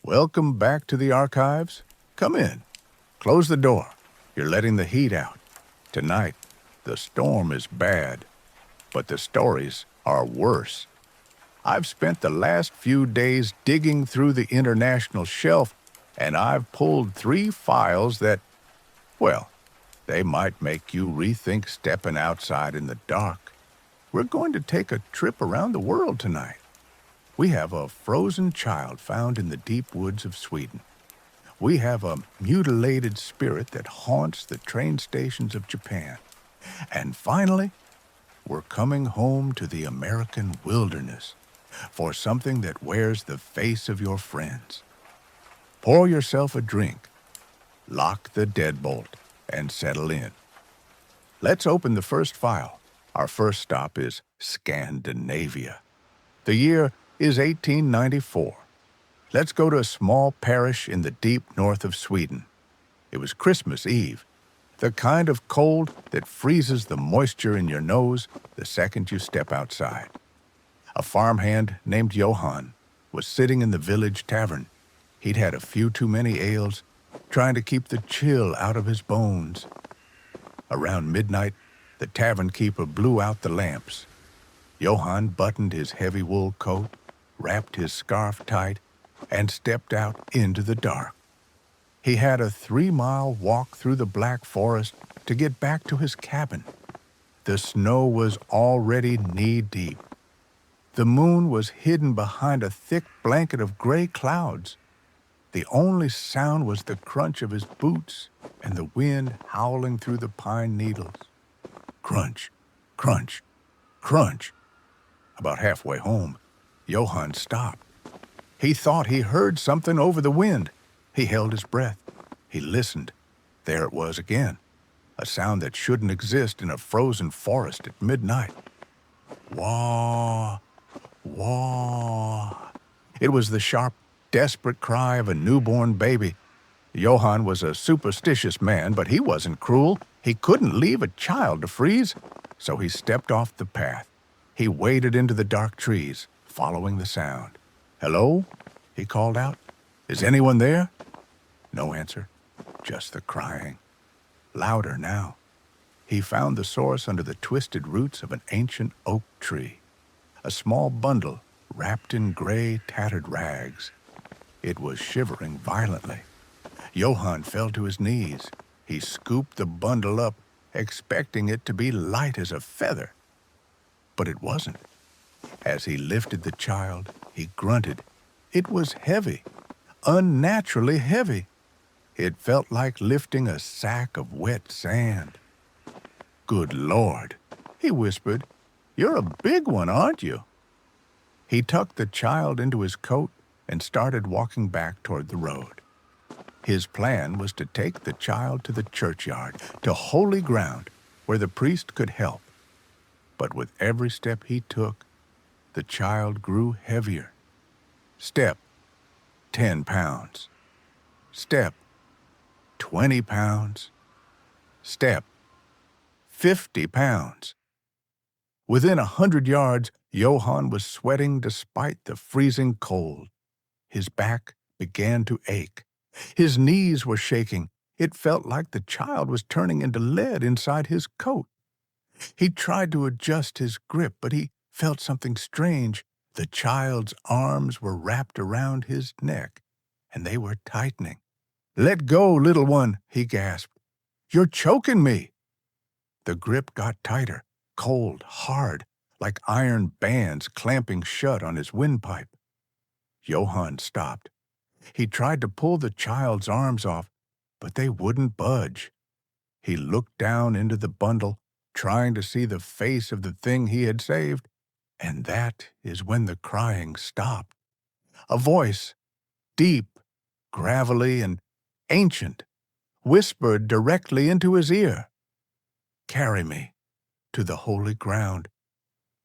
Welcome back to the archives. Come in. Close the door. You're letting the heat out. Tonight, the storm is bad, but the stories are worse. I've spent the last few days digging through the international shelf, and I've pulled 3 files that, well, they might make you rethink stepping outside in the dark. We're going to take a trip around the world tonight. We have a frozen child found in the deep woods of Sweden. We have a mutilated spirit that haunts the train stations of Japan. And finally, we're coming home to the American wilderness for something that wears the face of your friends. Pour yourself a drink, lock the deadbolt, and settle in. Let's open the first file. Our first stop is Scandinavia. The year is 1894. Let's go to a small parish in the deep north of Sweden. It was Christmas Eve, the kind of cold that freezes the moisture in your nose the second you step outside. A farmhand named Johann was sitting in the village tavern. He'd had a few too many ales, trying to keep the chill out of his bones. Around midnight, the tavern keeper blew out the lamps. Johann buttoned his heavy wool coat, wrapped his scarf tight, and stepped out into the dark. He had a 3-mile walk through the black forest to get back to his cabin. The snow was already knee-deep. The moon was hidden behind a thick blanket of gray clouds. The only sound was the crunch of his boots and the wind howling through the pine needles. Crunch, crunch, crunch. About halfway home, Johann stopped. He thought he heard something over the wind. He held his breath. He listened. There it was again, a sound that shouldn't exist in a frozen forest at midnight. Wah, wah. It was the sharp, desperate cry of a newborn baby. Johann was a superstitious man, but he wasn't cruel. He couldn't leave a child to freeze, so he stepped off the path. He waded into the dark trees, following the sound. "Hello?" he called out. "Is anyone there?" No answer, just the crying. Louder now. He found the source under the twisted roots of an ancient oak tree. A small bundle wrapped in gray, tattered rags. It was shivering violently. Johann fell to his knees. He scooped the bundle up, expecting it to be light as a feather. But it wasn't. As he lifted the child, he grunted. It was heavy, unnaturally heavy. It felt like lifting a sack of wet sand. "Good Lord," he whispered. "You're a big one, aren't you?" He tucked the child into his coat and started walking back toward the road. His plan was to take the child to the churchyard, to holy ground, where the priest could help. But with every step he took, the child grew heavier. Step, 10 pounds. Step, 20 pounds. Step, 50 pounds. Within 100 yards, Johann was sweating despite the freezing cold. His back began to ache. His knees were shaking. It felt like the child was turning into lead inside his coat. He tried to adjust his grip, but he felt something strange. The child's arms were wrapped around his neck, and they were tightening. "Let go, little one," he gasped. "You're choking me." The grip got tighter, cold, hard, like iron bands clamping shut on his windpipe. Johann stopped. He tried to pull the child's arms off, but they wouldn't budge. He looked down into the bundle, trying to see the face of the thing he had saved, and that is when the crying stopped. A voice, deep, gravelly, and ancient, whispered directly into his ear, "Carry me to the holy ground."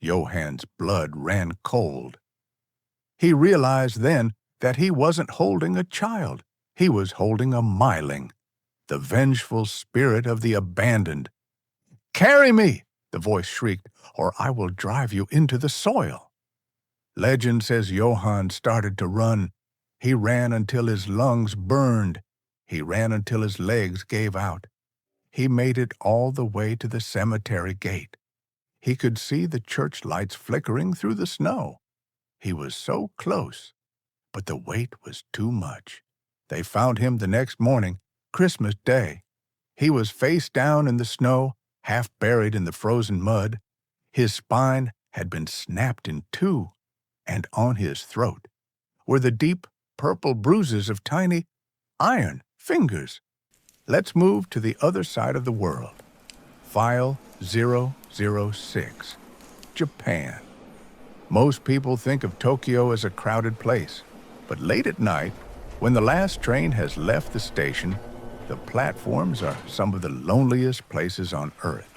Johann's blood ran cold. He realized then that he wasn't holding a child. He was holding a myling, the vengeful spirit of the abandoned. "Carry me," the voice shrieked, "or I will drive you into the soil." Legend says Johann started to run. He ran until his lungs burned. He ran until his legs gave out. He made it all the way to the cemetery gate. He could see the church lights flickering through the snow. He was so close, but the wait was too much. They found him the next morning, Christmas Day. He was face down in the snow, half buried in the frozen mud. His spine had been snapped in two, and on his throat were the deep purple bruises of tiny iron fingers. Let's move to the other side of the world. File 006, Japan. Most people think of Tokyo as a crowded place, but late at night, when the last train has left the station, the platforms are some of the loneliest places on Earth.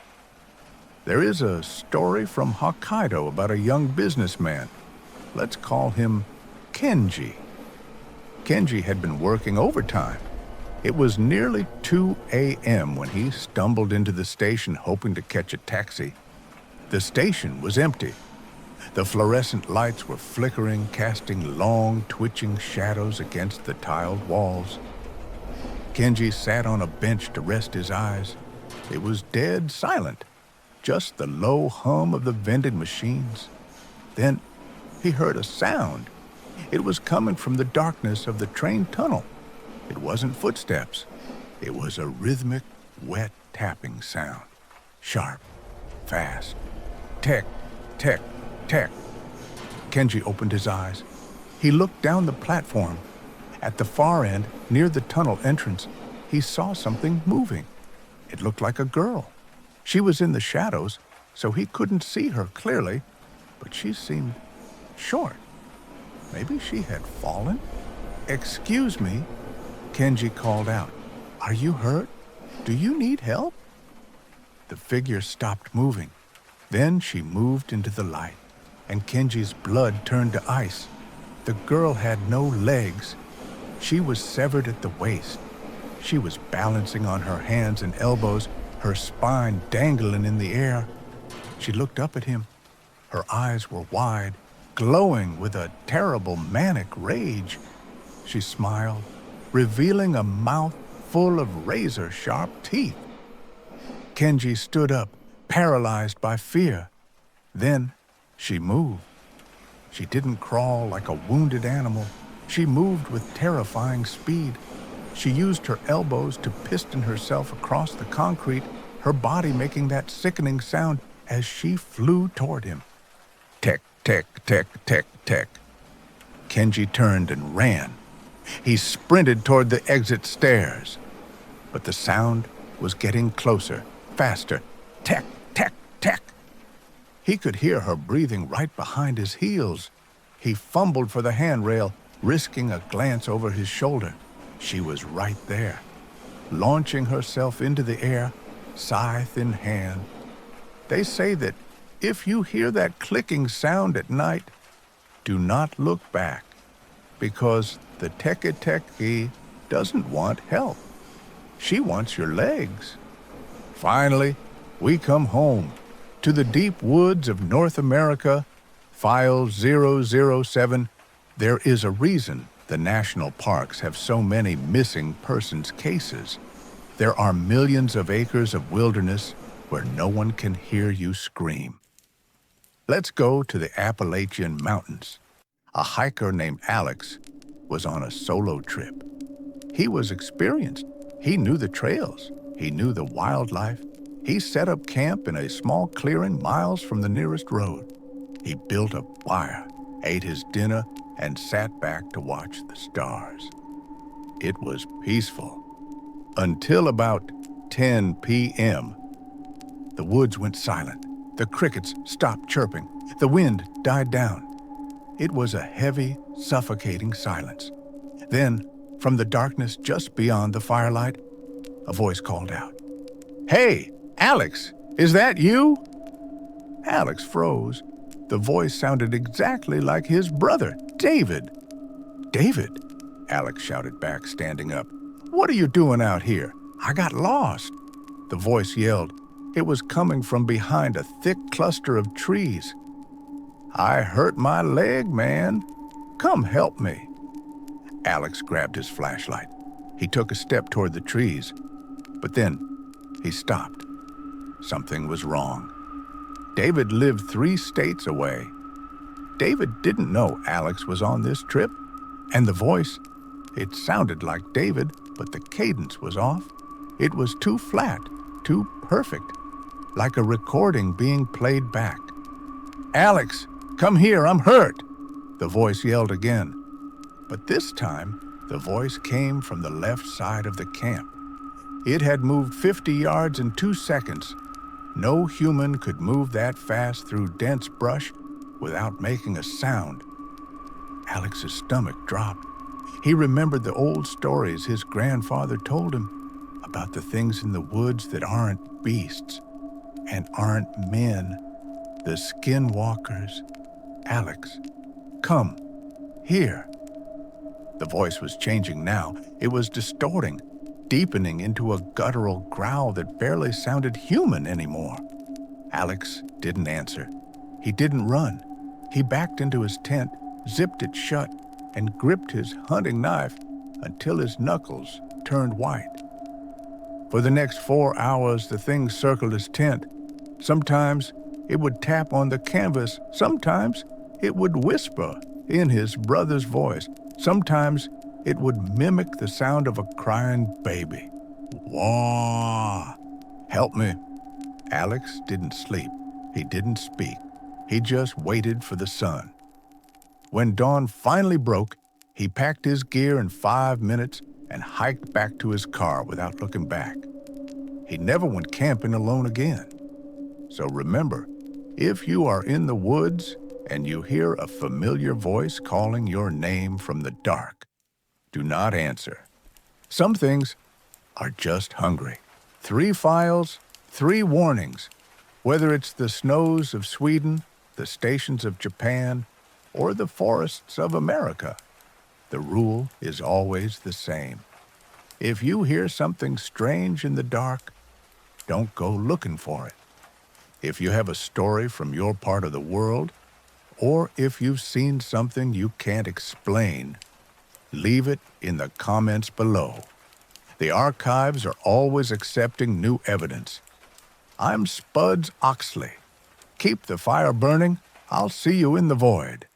There is a story from Hokkaido about a young businessman. Let's call him Kenji. Kenji had been working overtime. It was nearly 2 a.m. when he stumbled into the station hoping to catch a taxi. The station was empty. The fluorescent lights were flickering, casting long, twitching shadows against the tiled walls. Kenji sat on a bench to rest his eyes. It was dead silent, just the low hum of the vending machines. Then he heard a sound. It was coming from the darkness of the train tunnel. It wasn't footsteps. It was a rhythmic, wet tapping sound. Sharp, fast. Tick, tick, tick. Kenji opened his eyes. He looked down the platform. At the far end, near the tunnel entrance, he saw something moving. It looked like a girl. She was in the shadows, so he couldn't see her clearly, but she seemed short. Maybe she had fallen? "Excuse me," Kenji called out. "Are you hurt? Do you need help?" The figure stopped moving. Then she moved into the light, and Kenji's blood turned to ice. The girl had no legs. She was severed at the waist. She was balancing on her hands and elbows, her spine dangling in the air. She looked up at him. Her eyes were wide, glowing with a terrible manic rage. She smiled, revealing a mouth full of razor-sharp teeth. Kenji stood up, paralyzed by fear. Then she moved. She didn't crawl like a wounded animal. She moved with terrifying speed. She used her elbows to piston herself across the concrete, her body making that sickening sound as she flew toward him. Tick, tick, tick, tick, tick. Kenji turned and ran. He sprinted toward the exit stairs. But the sound was getting closer, faster. Tick, tick, tick. He could hear her breathing right behind his heels. He fumbled for the handrail, risking a glance over his shoulder. She was right there, launching herself into the air, scythe in hand. They say that if you hear that clicking sound at night, do not look back, because the teke-teke doesn't want help. She wants your legs. Finally, we come home to the deep woods of North America, File 007. There is a reason the national parks have so many missing persons cases. There are millions of acres of wilderness where no one can hear you scream. Let's go to the Appalachian Mountains. A hiker named Alex was on a solo trip. He was experienced. He knew the trails. He knew the wildlife. He set up camp in a small clearing miles from the nearest road. He built a fire, ate his dinner, and sat back to watch the stars. It was peaceful. Until about 10 p.m. The woods went silent. The crickets stopped chirping. The wind died down. It was a heavy, suffocating silence. Then, from the darkness just beyond the firelight, a voice called out, "Hey, Alex, is that you?" Alex froze. The voice sounded exactly like his brother, David. "David," Alex shouted back, standing up. "What are you doing out here? I got lost." The voice yelled. It was coming from behind a thick cluster of trees. "I hurt my leg, man. Come help me." Alex grabbed his flashlight. He took a step toward the trees, but then he stopped. Something was wrong. David lived 3 states away. David didn't know Alex was on this trip, and the voice, it sounded like David, but the cadence was off. It was too flat, too perfect, like a recording being played back. "Alex, come here, I'm hurt," the voice yelled again. But this time, the voice came from the left side of the camp. It had moved 50 yards in 2 seconds. No human could move that fast through dense brush without making a sound. Alex's stomach dropped. He remembered the old stories his grandfather told him about the things in the woods that aren't beasts and aren't men, the skinwalkers. "Alex, come, here." The voice was changing now. It was distorting, deepening into a guttural growl that barely sounded human anymore. Alex didn't answer. He didn't run. He backed into his tent, zipped it shut, and gripped his hunting knife until his knuckles turned white. For the next 4 hours, the thing circled his tent. Sometimes it would tap on the canvas. Sometimes it would whisper in his brother's voice. Sometimes it would mimic the sound of a crying baby. "Wah! Help me." Alex didn't sleep. He didn't speak. He just waited for the sun. When dawn finally broke, he packed his gear in 5 minutes and hiked back to his car without looking back. He never went camping alone again. So remember, if you are in the woods and you hear a familiar voice calling your name from the dark, do not answer. Some things are just hungry. 3 files, 3 warnings. Whether it's the snows of Sweden, the stations of Japan, or the forests of America, the rule is always the same. If you hear something strange in the dark, don't go looking for it. If you have a story from your part of the world, or if you've seen something you can't explain, leave it in the comments below. The archives are always accepting new evidence. I'm Spuds Oxley. Keep the fire burning. I'll see you in the void.